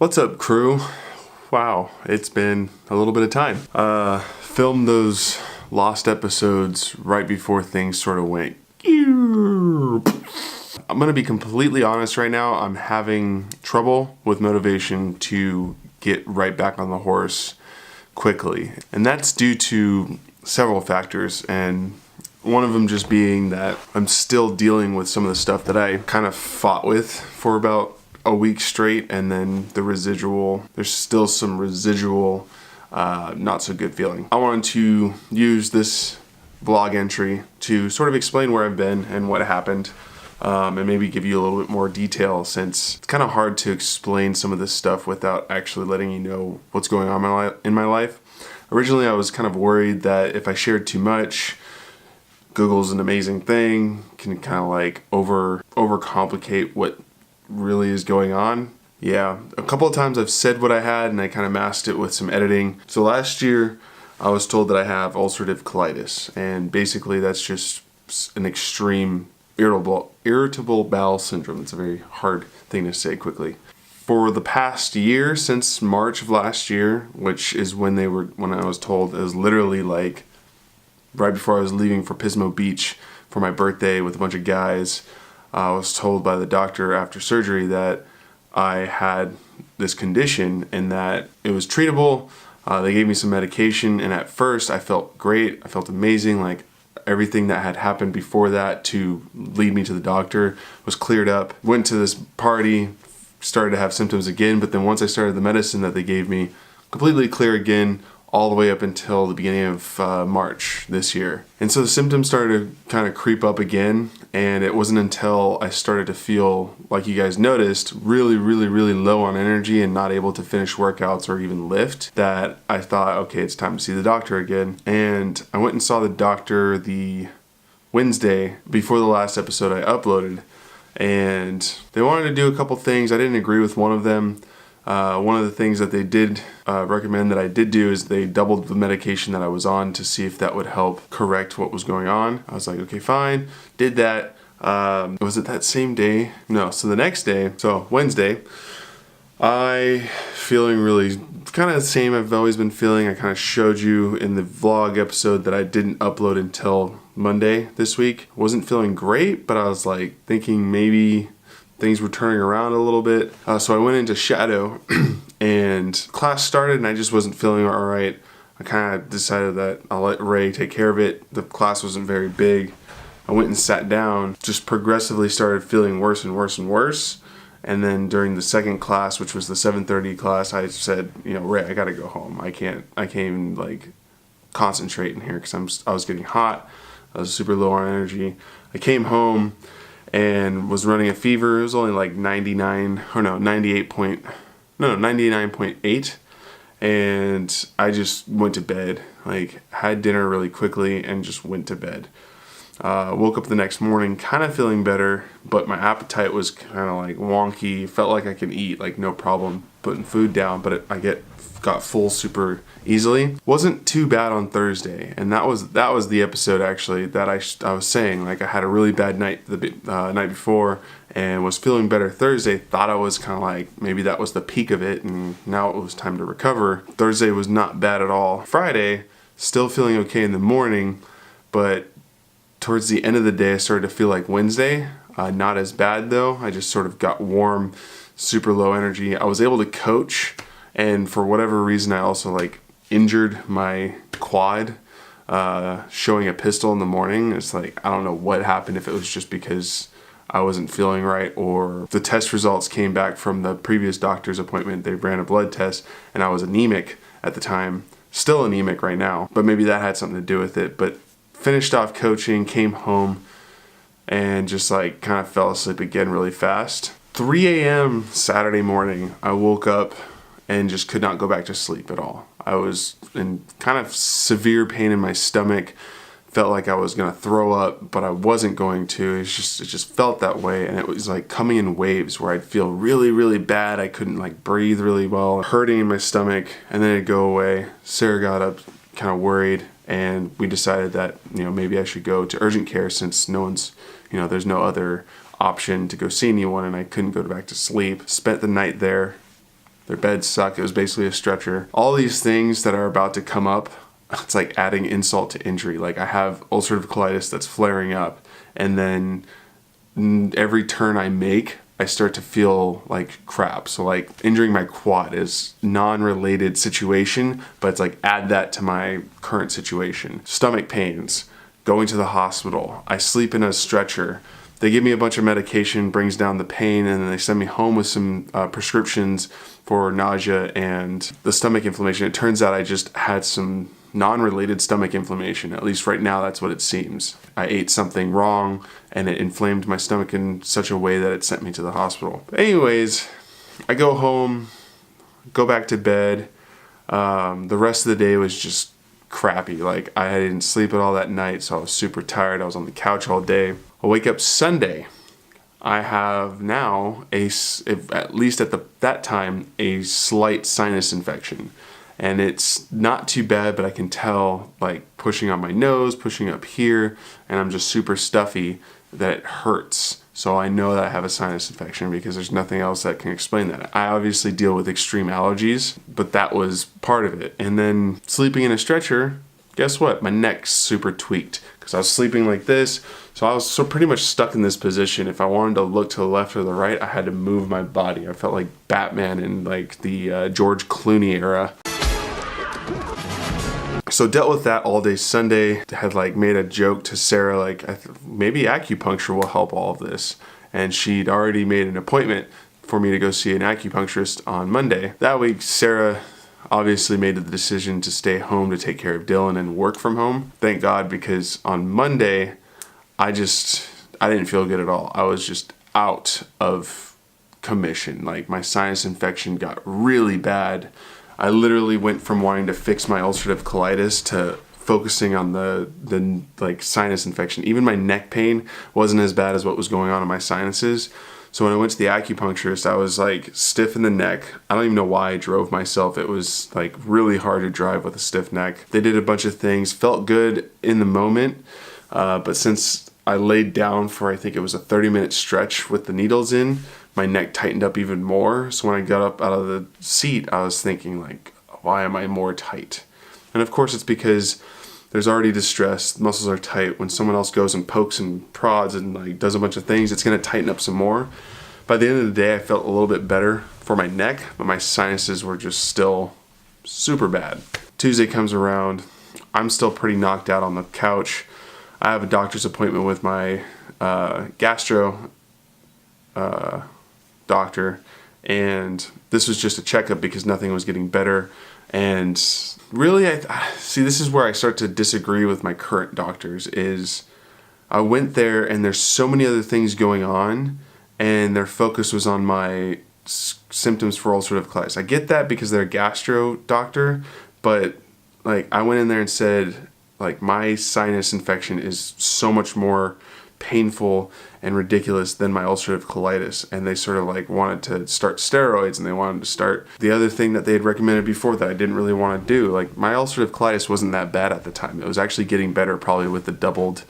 What's up, crew? Wow, it's been a little bit of time. Filmed those lost episodes right before things sort of went. I'm gonna be completely honest right now. I'm having trouble with motivation to get right back on the horse quickly. And that's due to several factors, and one of them just being that I'm still dealing with some of the stuff that I kind of fought with for about a week straight, and then there's still some residual not so good feeling. I wanted to use this vlog entry to sort of explain where I've been and what happened, and maybe give you a little bit more detail, since it's kind of hard to explain some of this stuff without actually letting you know what's going on in my life. Originally, I was kind of worried that if I shared too much, Google's an amazing thing, can kind of like overcomplicate what really is going on. Yeah, a couple of times I've said what I had and I kind of masked it with some editing. So last year I was told that I have ulcerative colitis, and basically that's just an extreme irritable bowel syndrome. It's a very hard thing to say quickly. For the past year, since March of last year, which is when I was told, it was literally like right before I was leaving for Pismo Beach for my birthday with a bunch of guys. I was told by the doctor after surgery that I had this condition and that it was treatable. They gave me some medication, and at first I felt great. I felt amazing. Like everything that had happened before that to lead me to the doctor was cleared up. Went to this party, started to have symptoms again, but then once I started the medicine that they gave me, completely clear again, all the way up until the beginning of March this year. And so the symptoms started to kind of creep up again, and it wasn't until I started to feel, like you guys noticed, really low on energy and not able to finish workouts or even lift, that I thought, okay, it's time to see the doctor again. And I went and saw the doctor the Wednesday before the last episode I uploaded, and they wanted to do a couple things. I didn't agree with one of them. One of the things that they did recommend that I did do is they doubled the medication that I was on to see if that would help correct what was going on. I was like, okay, fine. Did that. Was it that same day? No. So the next day, so Wednesday, I feeling really kind of the same I've always been feeling. I kind of showed you in the vlog episode that I didn't upload until Monday this week. Wasn't feeling great, but I was like thinking maybe things were turning around a little bit. So I went into shadow and class started, and I just wasn't feeling all right. I kind of decided that I'll let Ray take care of it. The class wasn't very big. I went and sat down, just progressively started feeling worse and worse and worse. And then during the second class, which was the 7:30 class, I said, Ray, I gotta go home. I can't even like concentrate in here because I was getting hot. I was super low on energy. I came home and was running a fever. It was only like 99.8. And I just went to bed, like had dinner really quickly and just went to bed. Woke up the next morning kind of feeling better, but my appetite was kind of like wonky. Felt like I could eat like no problem putting food down, but I got full super easily. Wasn't too bad on Thursday, and that was the episode actually that I was saying, like I had a really bad night the night before and was feeling better Thursday. Thought I was kind of like maybe that was the peak of it, and now it was time to recover. Thursday was not bad at all. Friday, still feeling okay in the morning, but towards the end of the day I started to feel like Wednesday. Not as bad though. I just sort of got warm, super low energy. I was able to coach, and for whatever reason I also like injured my quad showing a pistol in the morning. It's like I don't know what happened, if it was just because I wasn't feeling right, or the test results came back from the previous doctor's appointment. They ran a blood test and I was anemic at the time, still anemic right now, but maybe that had something to do with it. But finished off coaching, came home, and just like kind of fell asleep again really fast. 3 a.m. Saturday morning, I woke up and just could not go back to sleep at all. I was in kind of severe pain in my stomach. Felt like I was gonna throw up, but I wasn't going to. It just felt that way, and it was like coming in waves where I'd feel really bad. I couldn't like breathe really well, hurting in my stomach, and then it'd go away. Sarah got up kind of worried, and we decided that maybe I should go to urgent care, since no one's there's no other option to go see anyone, and I couldn't go back to sleep. Spent the night there, Their beds suck. It was basically a stretcher. All these things that are about to come up, it's like adding insult to injury. Like I have ulcerative colitis that's flaring up, and then every turn I make, I start to feel like crap. So like injuring my quad is non-related situation, but it's like add that to my current situation. Stomach pains, going to the hospital. I sleep in a stretcher. They give me a bunch of medication, brings down the pain, and then they send me home with some prescriptions for nausea and the stomach inflammation. It turns out I just had some non-related stomach inflammation. At least right now, that's what it seems. I ate something wrong and it inflamed my stomach in such a way that it sent me to the hospital. But anyways, I go home, go back to bed. The rest of the day was just crappy. Like I didn't sleep at all that night, so I was super tired. I was on the couch all day. I wake up Sunday. I have now at least at that time, a slight sinus infection. And it's not too bad, but I can tell like pushing on my nose, pushing up here, and I'm just super stuffy that it hurts. So I know that I have a sinus infection because there's nothing else that can explain that. I obviously deal with extreme allergies, but that was part of it. And then sleeping in a stretcher, guess what? My neck's super tweaked because I was sleeping like this. So I was so pretty much stuck in this position. If I wanted to look to the left or the right, I had to move my body. I felt like Batman in like the George Clooney era. So dealt with that all day Sunday. Had like made a joke to Sarah, like maybe acupuncture will help all of this. And she'd already made an appointment for me to go see an acupuncturist on Monday. That week, Sarah obviously made the decision to stay home to take care of Dylan and work from home. Thank God, because on Monday, I didn't feel good at all. I was just out of commission. Like my sinus infection got really bad. I literally went from wanting to fix my ulcerative colitis to focusing on the like sinus infection. Even my neck pain wasn't as bad as what was going on in my sinuses. So when I went to the acupuncturist, I was like stiff in the neck. I don't even know why I drove myself. It was like really hard to drive with a stiff neck. They did a bunch of things, felt good in the moment. But since I laid down for, I think it was a 30-minute stretch with the needles in, my neck tightened up even more. So when I got up out of the seat, I was thinking like, why am I more tight? And of course it's because there's already distress, the muscles are tight. When someone else goes and pokes and prods and like does a bunch of things, it's gonna tighten up some more. By the end of the day, I felt a little bit better for my neck, but my sinuses were just still super bad. Tuesday comes around, I'm still pretty knocked out on the couch. I have a doctor's appointment with my gastro doctor, and this was just a checkup because nothing was getting better. And really, see, this is where I start to disagree with my current doctors. Is I went there and there's so many other things going on, and their focus was on my symptoms for ulcerative colitis. I get that because they're a gastro doctor, but like I went in there and said, like, my sinus infection is so much more painful and ridiculous than my ulcerative colitis, and they sort of like wanted to start steroids, and they wanted to start the other thing that they had recommended before that I didn't really want to do. Like my ulcerative colitis wasn't that bad at the time. It was actually getting better, probably with the doubled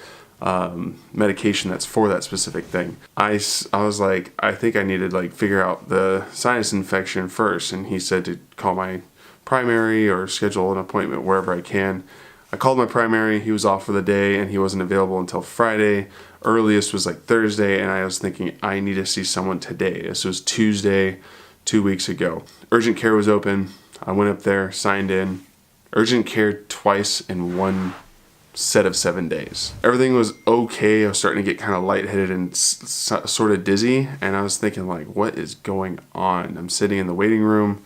medication that's for that specific thing. I was like, I think I needed like figure out the sinus infection first, and he said to call my primary or schedule an appointment wherever I can. I called my primary, he was off for the day, and he wasn't available until Friday. Earliest was like Thursday, and I was thinking, I need to see someone today. This was Tuesday, 2 weeks ago. Urgent care was open. I went up there, signed in. Urgent care twice in one set of 7 days. Everything was okay. I was starting to get kind of lightheaded and sort of dizzy, and I was thinking like, what is going on? I'm sitting in the waiting room,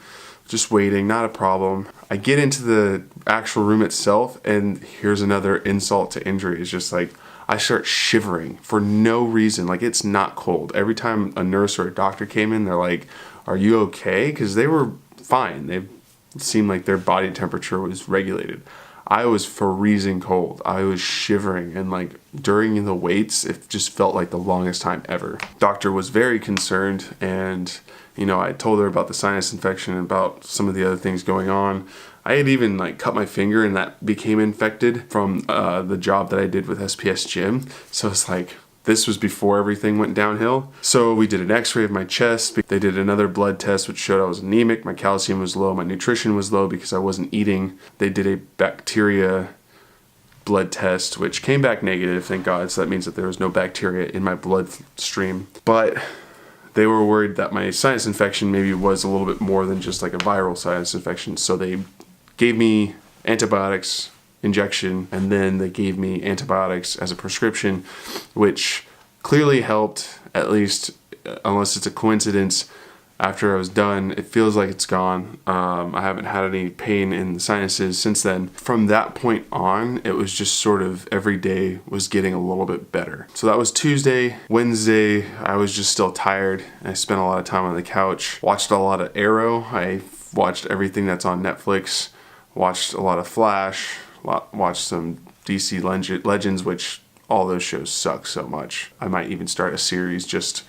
just waiting, not a problem. I get into the actual room itself, and here's another insult to injury. It's just like, I start shivering for no reason. Like, it's not cold. Every time a nurse or a doctor came in, they're like, are you okay? Because they were fine. They seemed like their body temperature was regulated. I was freezing cold. I was shivering, and like during the waits, it just felt like the longest time ever. Doctor was very concerned, and I told her about the sinus infection and about some of the other things going on. I had even like cut my finger, and that became infected from the job that I did with SPS Gym. So it's like, This was before everything went downhill. So we did an x-ray of my chest. They did another blood test which showed I was anemic, my calcium was low, my nutrition was low because I wasn't eating. They did a bacteria blood test which came back negative, thank God. So that means that there was no bacteria in my bloodstream. But they were worried that my sinus infection maybe was a little bit more than just like a viral sinus infection. So they gave me antibiotics injection, and then they gave me antibiotics as a prescription, which clearly helped, at least unless it's a coincidence. After I was done, it feels like it's gone. I haven't had any pain in the sinuses since then. From that point on, it was just sort of every day was getting a little bit better. So that was Tuesday. Wednesday, I was just still tired. I spent a lot of time on the couch, watched a lot of Arrow. I watched everything that's on Netflix, watched a lot of Flash, watched some DC Legends, which all those shows suck so much. I might even start a series just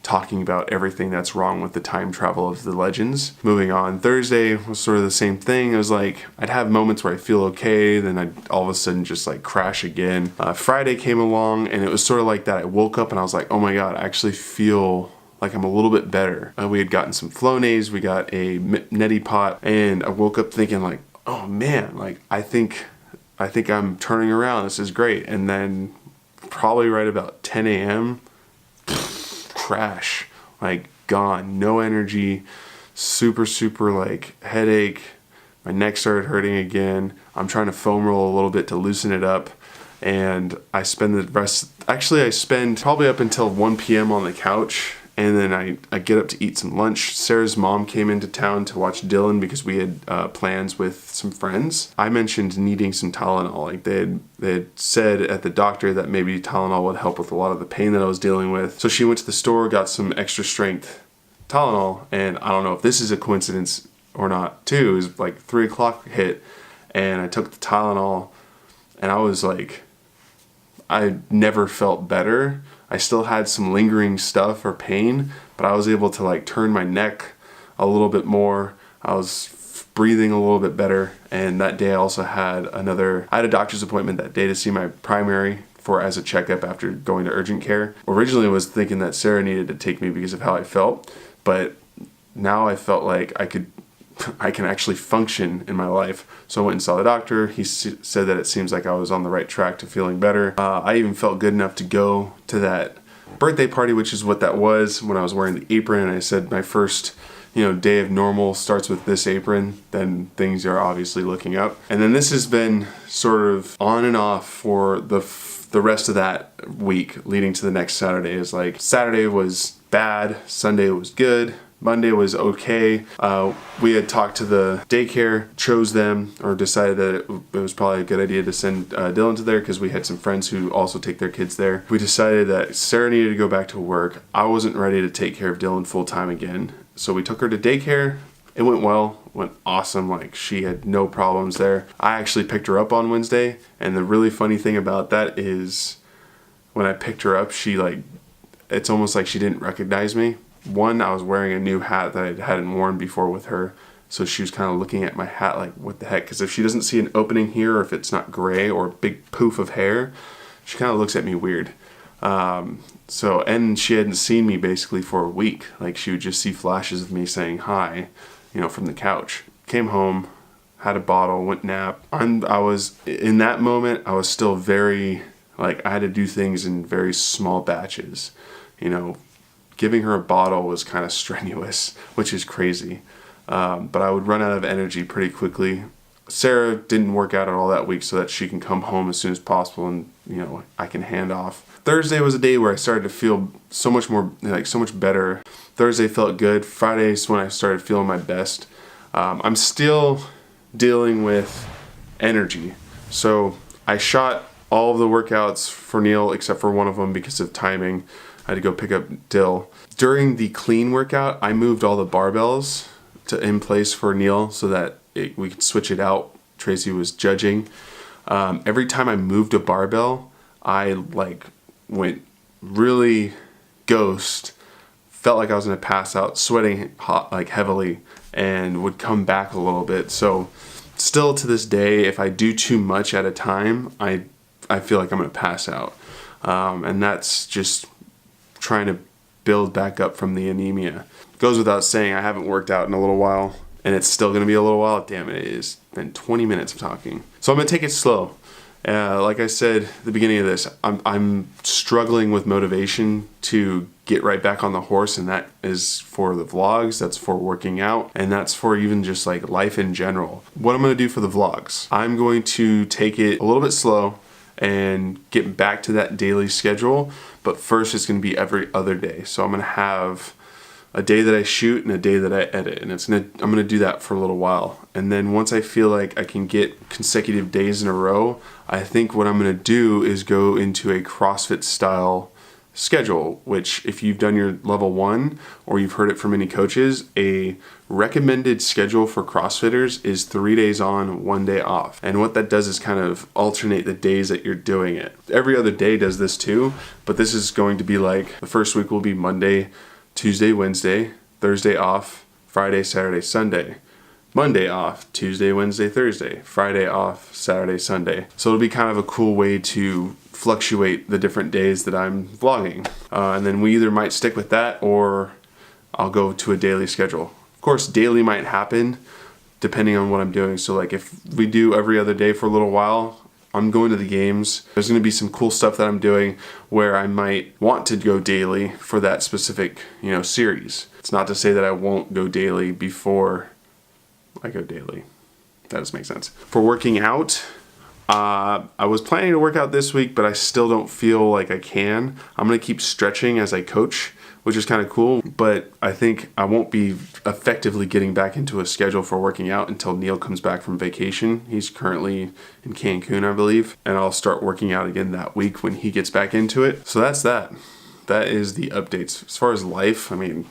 talking about everything that's wrong with the time travel of the Legends. Moving on, Thursday was sort of the same thing. It was like I'd have moments where I feel okay, then I'd all of a sudden just like crash again. Friday came along and it was sort of like that. I woke up and I was like, oh my God, I actually feel like I'm a little bit better. We had gotten some Flonase, we got a neti pot, and I woke up thinking like, oh man, like I think I'm turning around. This is great. And then probably right about 10 a.m., crash, like gone, no energy, super like headache. My neck started hurting again. I'm trying to foam roll a little bit to loosen it up. And I spend probably up until 1 p.m. on the couch. And then I get up to eat some lunch. Sarah's mom came into town to watch Dylan because we had plans with some friends. I mentioned needing some Tylenol. Like they had said at the doctor that maybe Tylenol would help with a lot of the pain that I was dealing with. So she went to the store, got some extra strength Tylenol, and I don't know if this is a coincidence or not too. It was like 3 o'clock hit, and I took the Tylenol, and I was like, I never felt better. I still had some lingering stuff or pain, but I was able to like turn my neck a little bit more. I was breathing a little bit better. And that day I also had I had a doctor's appointment that day to see my primary as a checkup after going to urgent care. Originally I was thinking that Sarah needed to take me because of how I felt, but now I felt like I can actually function in my life. So I went and saw the doctor. He said that it seems like I was on the right track to feeling better. I even felt good enough to go to that birthday party, which is what that was, when I was wearing the apron. And I said my first day of normal starts with this apron, then things are obviously looking up. And then this has been sort of on and off for the rest of that week leading to the next Saturday. Is like Saturday was bad, Sunday was good, Monday was okay. We had talked to the daycare, chose them, or decided that it was probably a good idea to send Dylan to there because we had some friends who also take their kids there. We decided that Sarah needed to go back to work. I wasn't ready to take care of Dylan full time again. So we took her to daycare. It went well, went awesome. Like she had no problems there. I actually picked her up on Wednesday. And the really funny thing about that is when I picked her up, it's almost like she didn't recognize me. One, I was wearing a new hat that I hadn't worn before with her, so she was kind of looking at my hat like, what the heck? Because if she doesn't see an opening here, or if it's not gray or a big poof of hair, she kind of looks at me weird. And she hadn't seen me basically for a week. Like she would just see flashes of me saying hi, from the couch. Came home, had a bottle, went nap. I was, in that moment, I was still very, I had to do things in very small batches, Giving her a bottle was kind of strenuous, which is crazy. But I would run out of energy pretty quickly. Sarah didn't work out at all that week so that she can come home as soon as possible and, I can hand off. Thursday was a day where I started to feel so much better. Thursday felt good. Friday is when I started feeling my best. I'm still dealing with energy. So I shot all of the workouts for Neil except for one of them because of timing. I had to go pick up Dill. During the clean workout, I moved all the barbells in place for Neil so that we could switch it out. Tracy was judging. Every time I moved a barbell, I went really ghost, felt like I was gonna pass out, sweating heavily, and would come back a little bit. So still to this day, if I do too much at a time, I feel like I'm gonna pass out. And that's just trying to build back up from the anemia. Goes without saying, I haven't worked out in a little while, and it's still gonna be a little while. Damn it, it's been 20 minutes of talking. So I'm gonna take it slow. Like I said at the beginning of this, I'm struggling with motivation to get right back on the horse, and that is for the vlogs, that's for working out, and that's for even just like life in general. What I'm gonna do for the vlogs, I'm going to take it a little bit slow and get back to that daily schedule, but first it's gonna be every other day. So I'm gonna have a day that I shoot and a day that I edit, and I'm gonna do that for a little while. And then once I feel like I can get consecutive days in a row, I think what I'm gonna do is go into a CrossFit style schedule, which if you've done your level 1 or you've heard it from any coaches, a recommended schedule for CrossFitters is 3 days on, 1 day off. And what that does is kind of alternate the days that you're doing it. Every other day does this too, but this is going to be like, the first week will be Monday, Tuesday, Wednesday, Thursday off, Friday, Saturday, Sunday. Monday off, Tuesday, Wednesday, Thursday, Friday off, Saturday, Sunday. So it'll be kind of a cool way to fluctuate the different days that I'm vlogging. And then we either might stick with that or I'll go to a daily schedule. Of course, daily might happen depending on what I'm doing. So like if we do every other day for a little while, I'm going to the games. There's gonna be some cool stuff that I'm doing where I might want to go daily for that specific, series. It's not to say that I won't go daily before I go daily. That does make sense. For working out, I was planning to work out this week, but I still don't feel like I can. I'm gonna keep stretching as I coach, which is kind of cool, but I think I won't be effectively getting back into a schedule for working out until Neil comes back from vacation. He's currently in Cancun, I believe, and I'll start working out again that week when he gets back into it. So that's that. That is the updates. As far as life, I mean,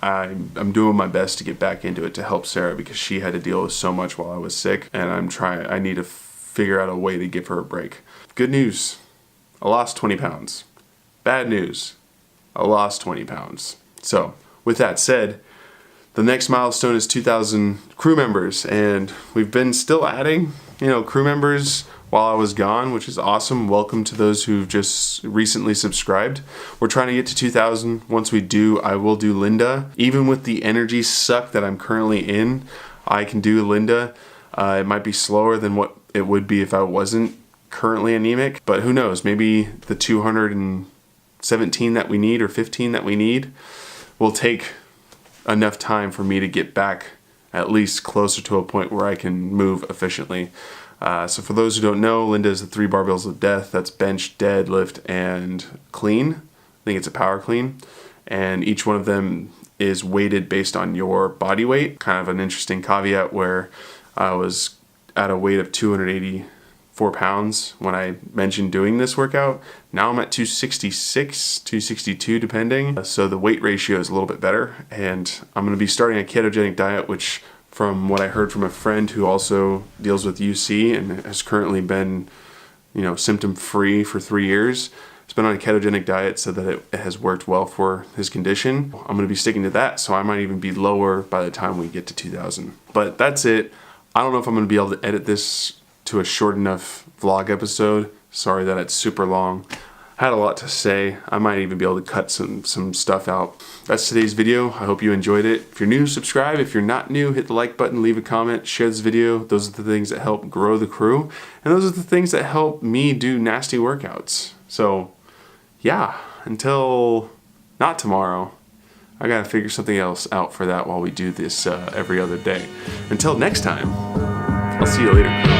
I'm doing my best to get back into it to help Sarah because she had to deal with so much while I was sick, and I need to figure out a way to give her a break. Good news, I lost 20 pounds. Bad news, I lost 20 pounds. So with that said, the next milestone is 2,000 crew members, and we've been still adding, crew members while I was gone, which is awesome. Welcome to those who've just recently subscribed. We're trying to get to 2,000. Once we do, I will do Linda. Even with the energy suck that I'm currently in, I can do Linda. It might be slower than what it would be if I wasn't currently anemic, but who knows? Maybe the 217 that we need or 15 that we need will take enough time for me to get back at least closer to a point where I can move efficiently. So for those who don't know, Linda is the 3 barbells of death. That's bench, deadlift, and clean. I think it's a power clean. And each one of them is weighted based on your body weight. Kind of an interesting caveat where I was at a weight of 284 pounds when I mentioned doing this workout. Now I'm at 266, 262 depending. So the weight ratio is a little bit better. And I'm going to be starting a ketogenic diet, which from what I heard from a friend who also deals with UC and has currently been, symptom free for 3 years. He's been on a ketogenic diet so that it has worked well for his condition. I'm gonna be sticking to that, so I might even be lower by the time we get to 2,000. But that's it. I don't know if I'm gonna be able to edit this to a short enough vlog episode. Sorry that it's super long. I had a lot to say. I might even be able to cut some stuff out. That's today's video. I hope you enjoyed it. If you're new, subscribe. If you're not new, hit the like button, leave a comment, share this video. Those are the things that help grow the crew. And those are the things that help me do nasty workouts. So yeah, until not tomorrow, I gotta figure something else out for that while we do this every other day. Until next time, I'll see you later.